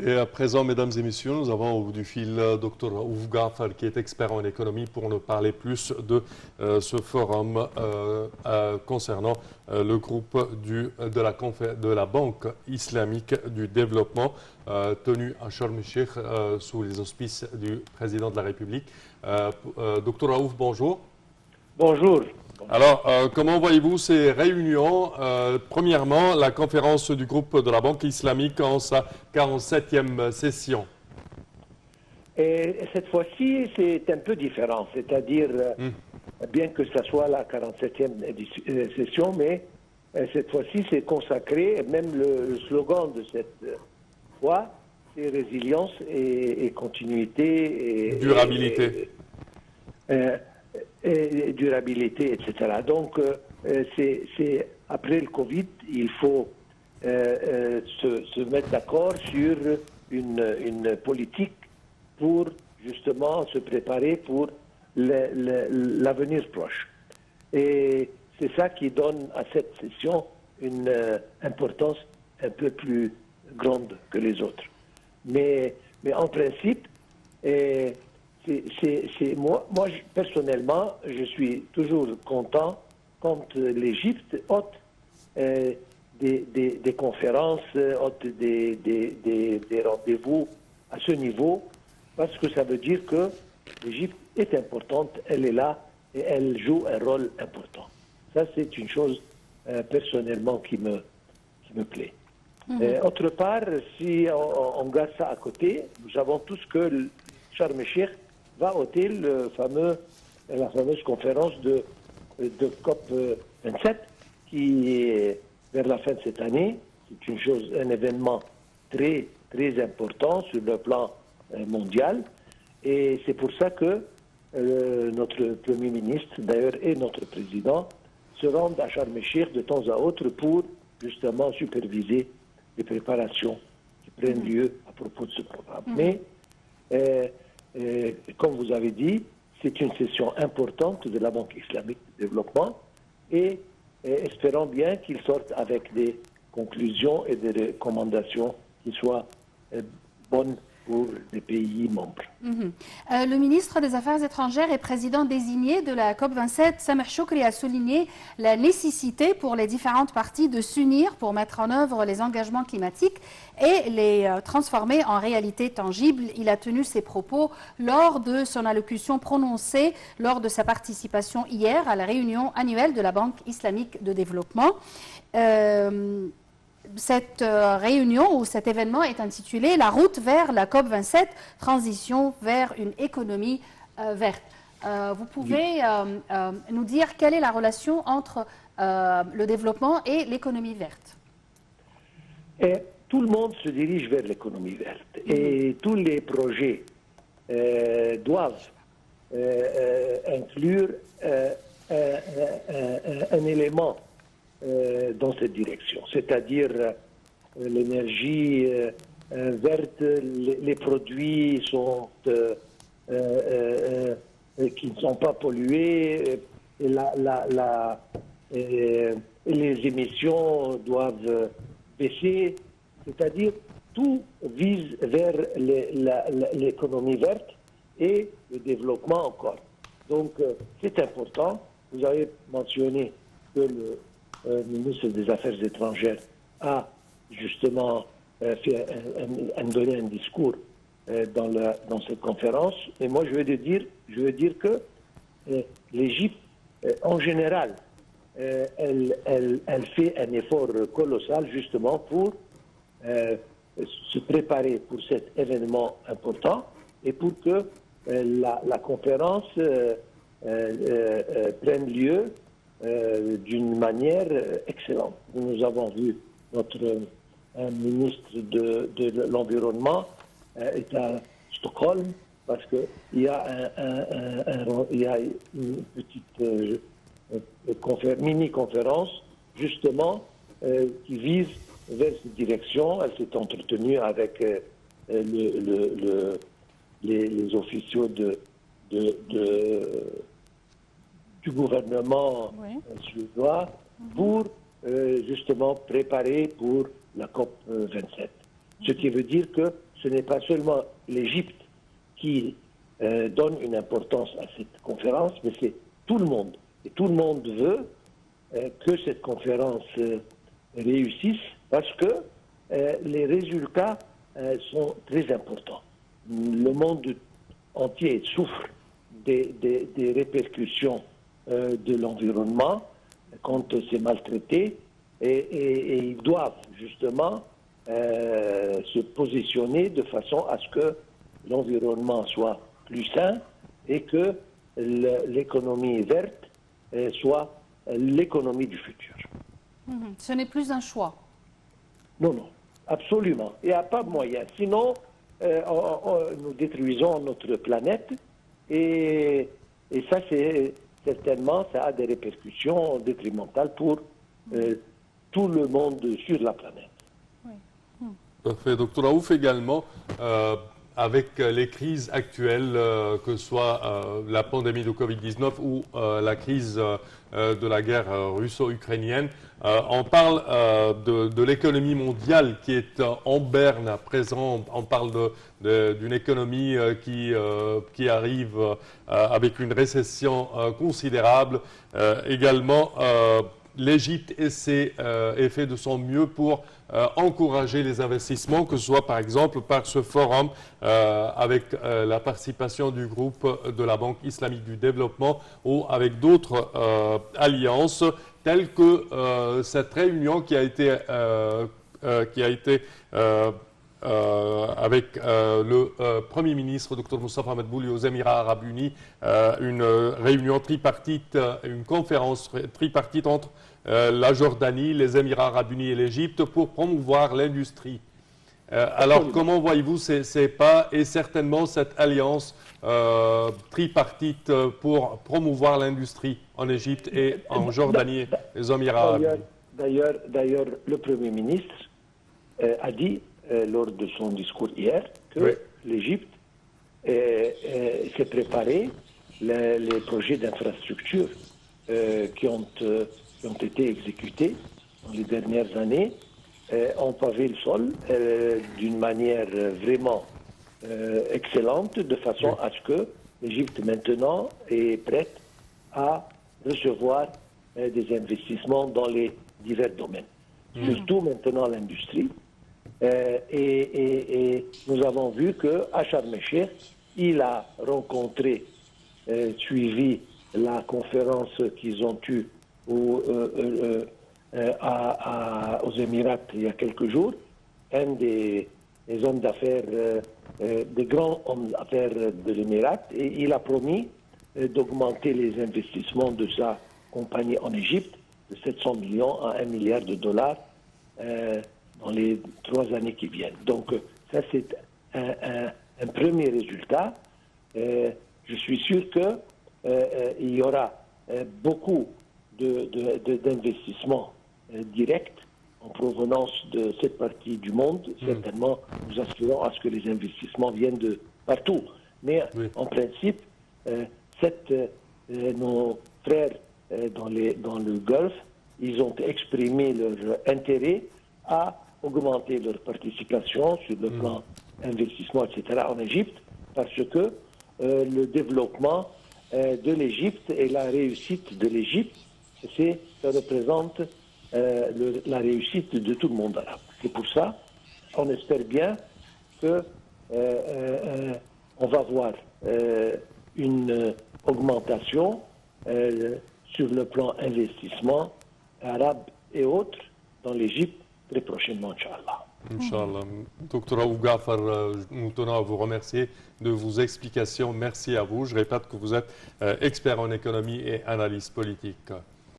Et à présent, mesdames et messieurs, nous avons au bout du fil Dr Raouf Ghafar, qui est expert en économie, pour nous parler plus de ce forum concernant le groupe de la Banque islamique du développement, tenu à Sharm el-Sheikh sous les auspices du président de la République. Dr Raouf, bonjour. Bonjour. Alors, comment voyez-vous ces réunions? Premièrement, la conférence du groupe de la Banque islamique en sa 47e session. Et cette fois-ci, c'est un peu différent. C'est-à-dire, bien que ce soit la 47e session, mais cette fois-ci, c'est consacré, même le slogan de cette fois, c'est résilience et continuité. Et, durabilité. Et durabilité, etc. Donc, c'est après le Covid, il faut se mettre d'accord sur une politique pour justement se préparer pour l'avenir proche. Et c'est ça qui donne à cette session une importance un peu plus grande que les autres. Mais en principe, moi, personnellement, je suis toujours content quand l'Égypte ôte des conférences, ôte des rendez-vous à ce niveau, parce que ça veut dire que l'Égypte est importante, elle est là et elle joue un rôle important. Ça, c'est une chose personnellement qui me plaît. Autre part, si on garde ça à côté, nous savons tous que Sharm el-Sheikh va ôter la fameuse conférence de COP 27 qui est vers la fin de cette année. C'est un événement très, très important sur le plan mondial. Et c'est pour ça que notre Premier ministre, d'ailleurs, et notre Président se rendent à Sharm el-Sheikh de temps à autre pour justement superviser les préparations qui prennent lieu à propos de ce programme. Mais comme vous avez dit, c'est une session importante de la Banque islamique de développement et espérons bien qu'ils sortent avec des conclusions et des recommandations qui soient bonnes pour les pays membres. Le ministre des Affaires étrangères et président désigné de la COP27, Sameh Choukri, a souligné la nécessité pour les différentes parties de s'unir pour mettre en œuvre les engagements climatiques et les transformer en réalité tangible. Il a tenu ses propos lors de son allocution prononcée lors de sa participation hier à la réunion annuelle de la Banque islamique de développement. Cette réunion ou cet événement est intitulé « La route vers la COP27, transition vers une économie verte ». Vous pouvez nous dire quelle est la relation entre le développement et l'économie verte? Tout le monde se dirige vers l'économie verte et tous les projets doivent inclure un élément dans cette direction, c'est-à-dire l'énergie verte, les produits qui ne sont pas pollués, et les émissions doivent baisser, c'est-à-dire tout vise vers l'économie verte et le développement encore. Donc c'est important. Vous avez mentionné que le ministre des Affaires étrangères a justement donné un discours dans cette conférence. Et moi, je veux dire que l'Égypte, en général, elle fait un effort colossal justement pour se préparer pour cet événement important et pour que la conférence prenne lieu d'une manière excellente. Nous avons vu notre ministre de l'Environnement est à Stockholm parce qu'il y a une petite mini-conférence justement qui vise vers cette direction. Elle s'est entretenue avec les officiaux du gouvernement suédois pour justement préparer pour la COP 27. Ce qui veut dire que ce n'est pas seulement l'Égypte qui donne une importance à cette conférence, mais c'est tout le monde. Et tout le monde veut que cette conférence réussisse parce que les résultats sont très importants. Le monde entier souffre des répercussions de l'environnement quand c'est maltraité et ils doivent justement se positionner de façon à ce que l'environnement soit plus sain et que l'économie verte soit l'économie du futur. Ce n'est plus un choix. Non, non, absolument. Il n'y a pas de moyen. Sinon, nous détruisons notre planète et ça, c'est certainement, ça a des répercussions détrimentales pour tout le monde sur la planète. Parfait. Docteur Raouf, également, avec les crises actuelles, que ce soit la pandémie de Covid-19 ou la crise de la guerre russo-ukrainienne, on parle de l'économie mondiale qui est en berne à présent. On parle d'une économie qui arrive avec une récession considérable. Également, l'Égypte fait de son mieux pour encourager les investissements, que ce soit par exemple par ce forum avec la participation du groupe de la Banque islamique du développement ou avec d'autres alliances telles que cette réunion qui a été avec le Premier ministre, Dr Moustapha Madbouli, aux Émirats arabes unis, une réunion tripartite, une conférence tripartite entre la Jordanie, les Émirats arabes unis et l'Égypte pour promouvoir l'industrie. Alors, comment voyez-vous ces pas et certainement cette alliance tripartite pour promouvoir l'industrie en Égypte et en Jordanie et les Émirats arabes unis? D'ailleurs, le Premier ministre a dit lors de son discours hier que l'Égypte s'est préparé les projets d'infrastructure qui ont été exécutés dans les dernières années ont pavé le sol d'une manière vraiment excellente, de façon à ce que l'Égypte maintenant est prête à recevoir des investissements dans les divers domaines, surtout maintenant l'industrie. Et nous avons vu qu'à Sharm el-Sheikh, il a rencontré, suivi la conférence qu'ils ont eue aux Émirats il y a quelques jours, un des hommes d'affaires, des grands hommes d'affaires de l'Émirat, et il a promis d'augmenter les investissements de sa compagnie en Égypte de 700 millions à 1 milliard de dollars dans les 3 années qui viennent. Donc ça, c'est un premier résultat. Je suis sûr qu'il y aura beaucoup d'investissements directs en provenance de cette partie du monde. Certainement, nous aspirons à ce que les investissements viennent de partout. Mais en principe, nos frères dans le Golfe, ils ont exprimé leur intérêt à augmenter leur participation sur le plan investissement, etc. en Égypte, parce que le développement de l'Égypte et la réussite de l'Égypte, ça représente la réussite de tout le monde arabe. C'est pour ça, on espère bien que on va voir une augmentation sur le plan investissement arabe et autres dans l'Égypte très prochainement, Inch'Allah. Inch'Allah. Docteur Raouf Ghafar, nous tenons à vous remercier de vos explications. Merci à vous. Je répète que vous êtes expert en économie et analyse politique.